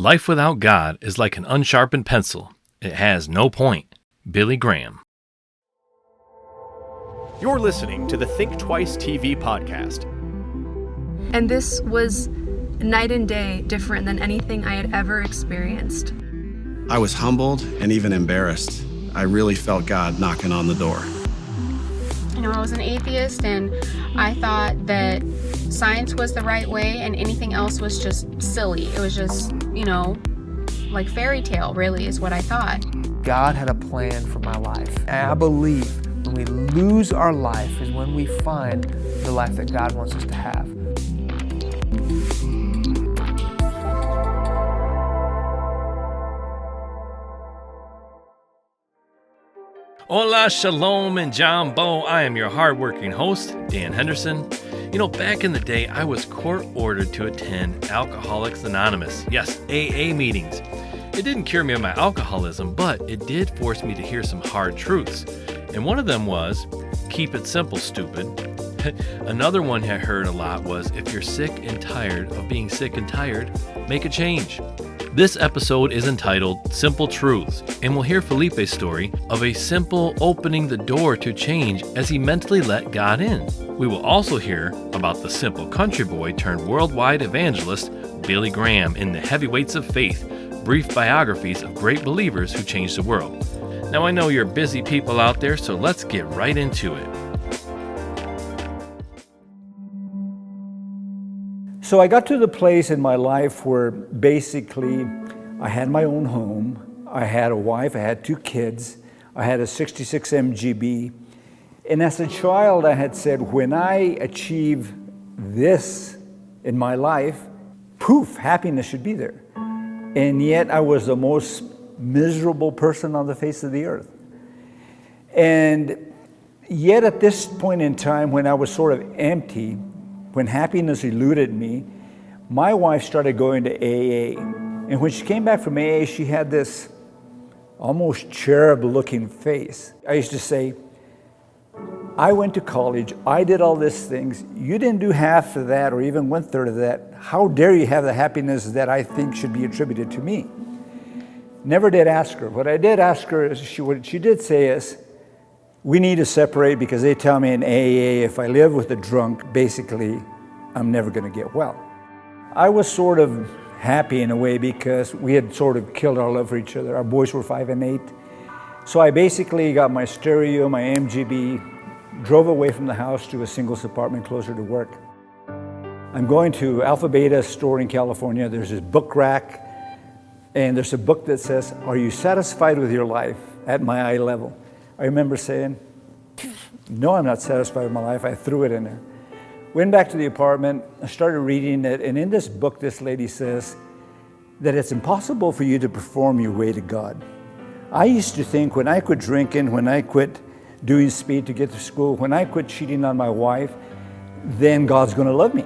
Life without God is like an unsharpened pencil. It has no point. Billy Graham. You're listening to the Think Twice TV podcast. And this was night and day different than anything I had ever experienced. I was humbled and even embarrassed. I really felt God knocking on the door. You know, I was an atheist and I thought that science was the right way and anything else was just silly. It was just, like fairy tale really is what I thought. God had a plan for my life. And I believe when we lose our life is when we find the life that God wants us to have. Hola, shalom, and jambo. I am your hardworking host, Dan Henderson. Back in the day, I was court-ordered to attend Alcoholics Anonymous. Yes, AA meetings. It didn't cure me of my alcoholism, but it did force me to hear some hard truths. And one of them was, keep it simple, stupid. Another one I heard a lot was, if you're sick and tired of being sick and tired, make a change. This episode is entitled Simple Truths, and we'll hear Felipe's story of a simple opening the door to change as he mentally let God in. We will also hear about the simple country boy turned worldwide evangelist, Billy Graham, in the Heavyweights of Faith, brief biographies of great believers who changed the world. Now I know you're busy people out there, so let's get right into it. So I got to the place in my life where basically I had my own home, I had a wife, I had 2 kids, I had a 66 MGB, and as a child I had said, when I achieve this in my life, poof, happiness should be there. And yet I was the most miserable person on the face of the earth. And yet at this point in time when I was sort of empty, when happiness eluded me, my wife started going to AA. And when she came back from AA, she had this almost cherub-looking face. I used to say, I went to college, I did all these things, you didn't do half of that or even 1/3 of that. How dare you have the happiness that I think should be attributed to me? Never did ask her. What I did ask her is, what she did say is, we need to separate because they tell me in AA, if I live with a drunk, basically, I'm never going to get well. I was sort of happy in a way because we had sort of killed our love for each other. Our boys were 5 and 8. So I basically got my stereo, my MGB, drove away from the house to a singles apartment closer to work. I'm going to Alpha Beta store in California. There's this book rack, and there's a book that says, are you satisfied with your life at my eye level? I remember saying, no, I'm not satisfied with my life. I threw it in there. Went back to the apartment, I started reading it, and in this book, this lady says that it's impossible for you to perform your way to God. I used to think when I quit drinking, when I quit doing speed to get to school, when I quit cheating on my wife, then God's going to love me.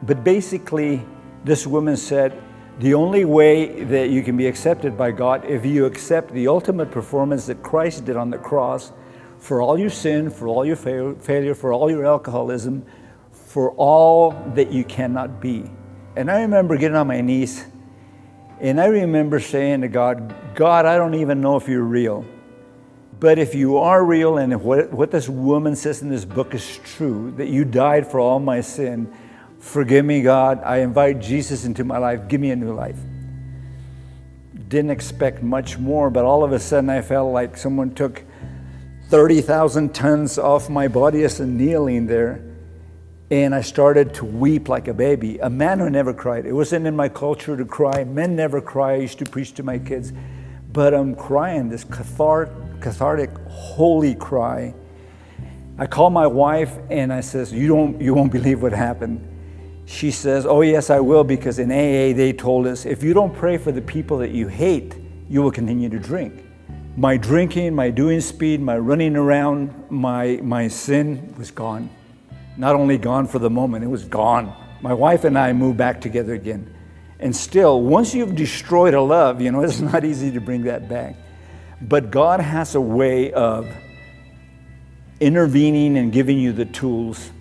But basically, this woman said, the only way that you can be accepted by God if you accept the ultimate performance that Christ did on the cross for all your sin, for all your failure, for all your alcoholism, for all that you cannot be. And I remember getting on my knees and I remember saying to God, God, I don't even know if you're real. But if you are real and if what this woman says in this book is true, that you died for all my sin, forgive me, God. I invite Jesus into my life. Give me a new life. Didn't expect much more, but all of a sudden I felt like someone took 30,000 tons off my body as I'm kneeling there. And I started to weep like a baby. A man who never cried. It wasn't in my culture to cry. Men never cry. I used to preach to my kids. But I'm crying, this cathartic, holy cry. I call my wife and I says, you won't believe what happened. She says, oh yes, I will, because in AA they told us, if you don't pray for the people that you hate, you will continue to drink. My drinking, my doing speed, my running around, my sin was gone. Not only gone for the moment, it was gone. My wife and I moved back together again. And still, once you've destroyed a love, it's not easy to bring that back. But God has a way of intervening and giving you the tools.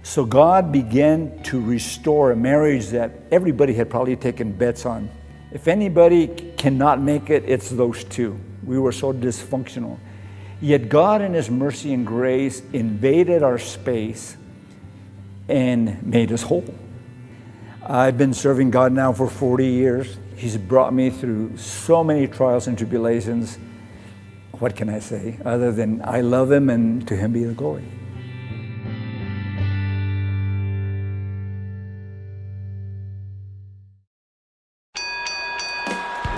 So God began to restore a marriage that everybody had probably taken bets on. If anybody cannot make it, it's those two. We were so dysfunctional. Yet God in His mercy and grace invaded our space and made us whole. I've been serving God now for 40 years. He's brought me through so many trials and tribulations. What can I say other than I love Him and to Him be the glory.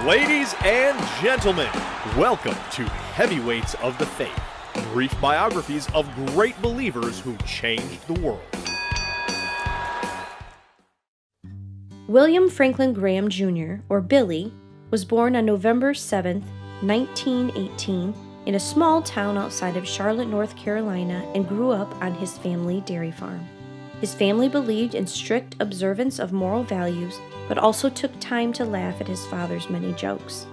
Ladies and gentlemen, welcome to Heavyweights of the Faith, brief biographies of great believers who changed the world. William Franklin Graham Jr., or Billy, was born on November 7, 1918, in a small town outside of Charlotte, North Carolina, and grew up on his family dairy farm. His family believed in strict observance of moral values, but also took time to laugh at his father's many jokes.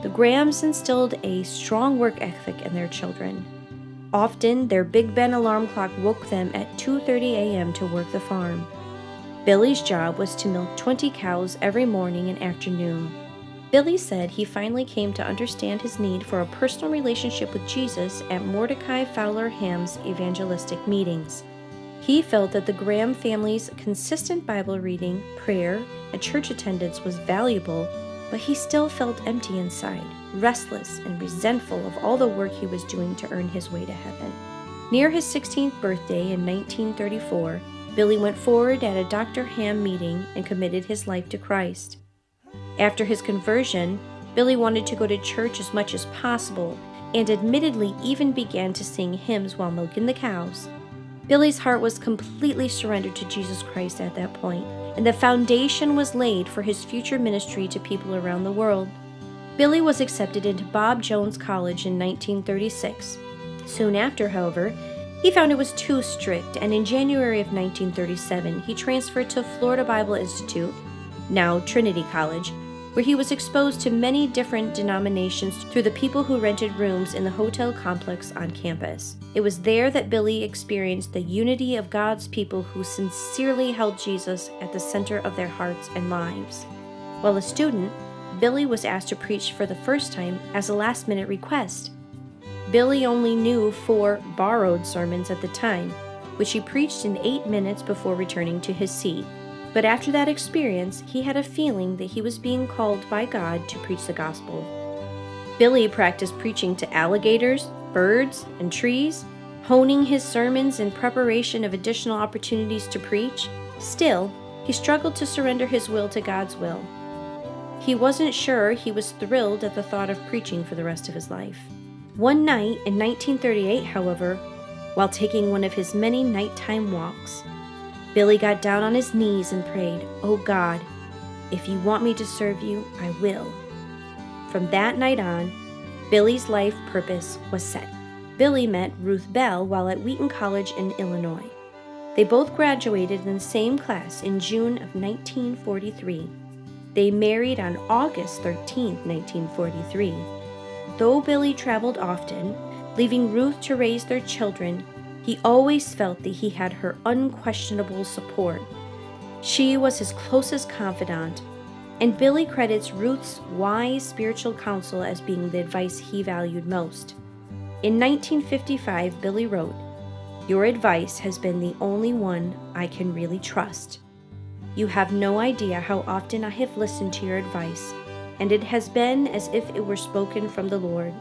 The Grahams instilled a strong work ethic in their children. Often, their Big Ben alarm clock woke them at 2:30 a.m. to work the farm. Billy's job was to milk 20 cows every morning and afternoon. Billy said he finally came to understand his need for a personal relationship with Jesus at Mordecai Fowler Ham's evangelistic meetings. He felt that the Graham family's consistent Bible reading, prayer, and church attendance was valuable, but he still felt empty inside, restless and resentful of all the work he was doing to earn his way to heaven. Near his 16th birthday in 1934, Billy went forward at a Dr. Ham meeting and committed his life to Christ. After his conversion, Billy wanted to go to church as much as possible and admittedly even began to sing hymns while milking the cows. Billy's heart was completely surrendered to Jesus Christ at that point, and the foundation was laid for his future ministry to people around the world. Billy was accepted into Bob Jones College in 1936. Soon after, however, he found it was too strict, and in January of 1937, he transferred to Florida Bible Institute, now Trinity College, where he was exposed to many different denominations through the people who rented rooms in the hotel complex on campus. It was there that Billy experienced the unity of God's people who sincerely held Jesus at the center of their hearts and lives. While a student, Billy was asked to preach for the first time as a last-minute request. Billy only knew 4 borrowed sermons at the time, which he preached in 8 minutes before returning to his seat. But after that experience, he had a feeling that he was being called by God to preach the gospel. Billy practiced preaching to alligators, birds, and trees, honing his sermons in preparation of additional opportunities to preach. Still, he struggled to surrender his will to God's will. He wasn't sure he was thrilled at the thought of preaching for the rest of his life. One night in 1938, however, while taking one of his many nighttime walks, Billy got down on his knees and prayed, "Oh God, if you want me to serve you, I will." From that night on, Billy's life purpose was set. Billy met Ruth Bell while at Wheaton College in Illinois. They both graduated in the same class in June of 1943. They married on August 13, 1943. Though Billy traveled often, leaving Ruth to raise their children, he always felt that he had her unquestionable support. She was his closest confidant, and Billy credits Ruth's wise spiritual counsel as being the advice he valued most. In 1955, Billy wrote, "Your advice has been the only one I can really trust. You have no idea how often I have listened to your advice, and it has been as if it were spoken from the Lord."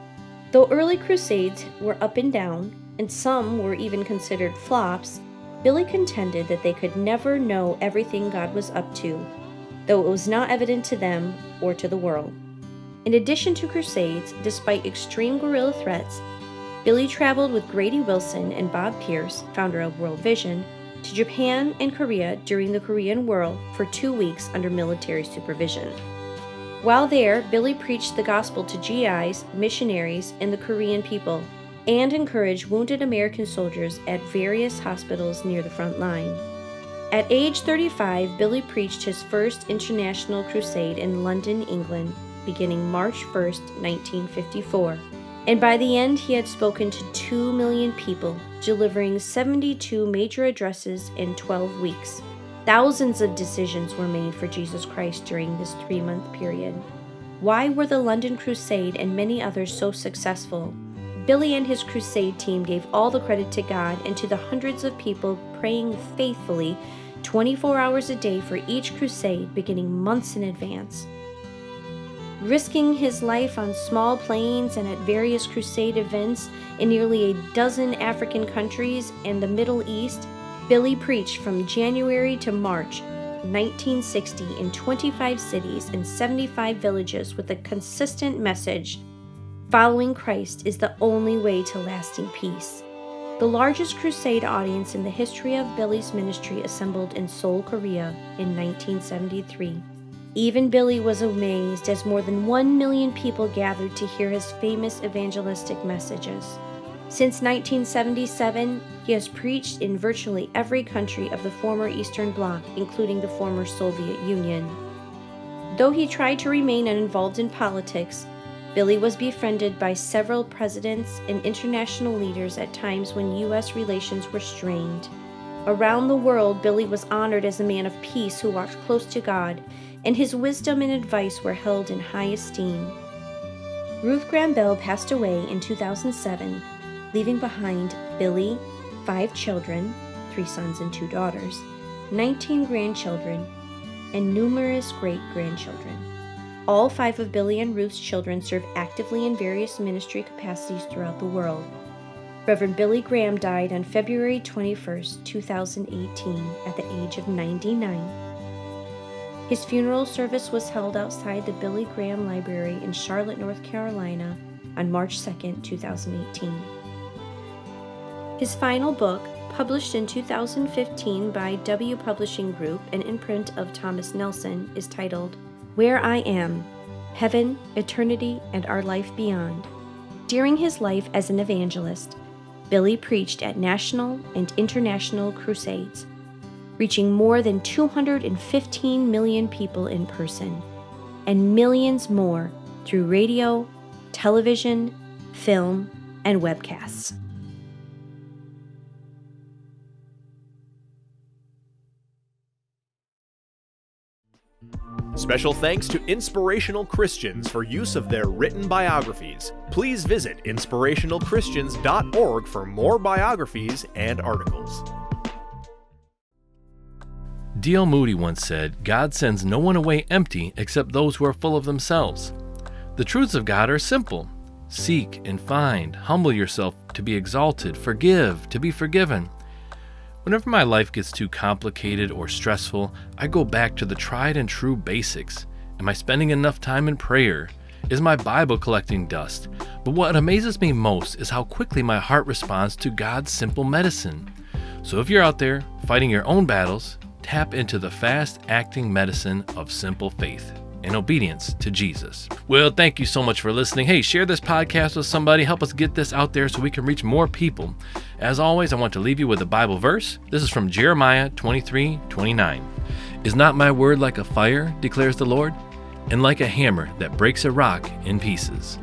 Though early crusades were up and down, and some were even considered flops, Billy contended that they could never know everything God was up to, though it was not evident to them or to the world. In addition to crusades, despite extreme guerrilla threats, Billy traveled with Grady Wilson and Bob Pierce, founder of World Vision, to Japan and Korea during the Korean War for 2 weeks under military supervision. While there, Billy preached the gospel to GIs, missionaries, and the Korean people, and encouraged wounded American soldiers at various hospitals near the front line. At age 35, Billy preached his first international crusade in London, England, beginning March 1, 1954. And by the end, he had spoken to 2 million people, delivering 72 major addresses in 12 weeks. Thousands of decisions were made for Jesus Christ during this 3-month period. Why were the London Crusade and many others so successful? Billy and his crusade team gave all the credit to God and to the hundreds of people praying faithfully 24 hours a day for each crusade, beginning months in advance. Risking his life on small planes and at various crusade events in nearly a dozen African countries and the Middle East, Billy preached from January to March 1960 in 25 cities and 75 villages with a consistent message: following Christ is the only way to lasting peace. The largest crusade audience in the history of Billy's ministry assembled in Seoul, Korea in 1973. Even Billy was amazed as more than 1 million people gathered to hear his famous evangelistic messages. Since 1977, he has preached in virtually every country of the former Eastern Bloc, including the former Soviet Union. Though he tried to remain uninvolved in politics, Billy was befriended by several presidents and international leaders at times when U.S. relations were strained. Around the world, Billy was honored as a man of peace who walked close to God, and his wisdom and advice were held in high esteem. Ruth Graham Bell passed away in 2007, leaving behind Billy, 5 children, 3 sons and 2 daughters, 19 grandchildren, and numerous great-grandchildren. All 5 of Billy and Ruth's children serve actively in various ministry capacities throughout the world. Reverend Billy Graham died on February 21, 2018, at the age of 99. His funeral service was held outside the Billy Graham Library in Charlotte, North Carolina, on March 2, 2018. His final book, published in 2015 by W Publishing Group, an imprint of Thomas Nelson, is titled Where I Am: Heaven, Eternity, and Our Life Beyond. During his life as an evangelist, Billy preached at national and international crusades, reaching more than 215 million people in person, and millions more through radio, television, film, and webcasts. Special thanks to Inspirational Christians for use of their written biographies. Please visit inspirationalchristians.org for more biographies and articles. D.L. Moody once said, "God sends no one away empty except those who are full of themselves." The truths of God are simple. Seek and find, humble yourself to be exalted, forgive to be forgiven. Whenever my life gets too complicated or stressful, I go back to the tried and true basics. Am I spending enough time in prayer? Is my Bible collecting dust? But what amazes me most is how quickly my heart responds to God's simple medicine. So if you're out there fighting your own battles, tap into the fast-acting medicine of simple faith and obedience to Jesus. Well, thank you so much for listening. Hey, share this podcast with somebody. Help us get this out there so we can reach more people. As always, I want to leave you with a Bible verse. This is from Jeremiah 23:29. "Is not my word like a fire, declares the Lord, and like a hammer that breaks a rock in pieces?"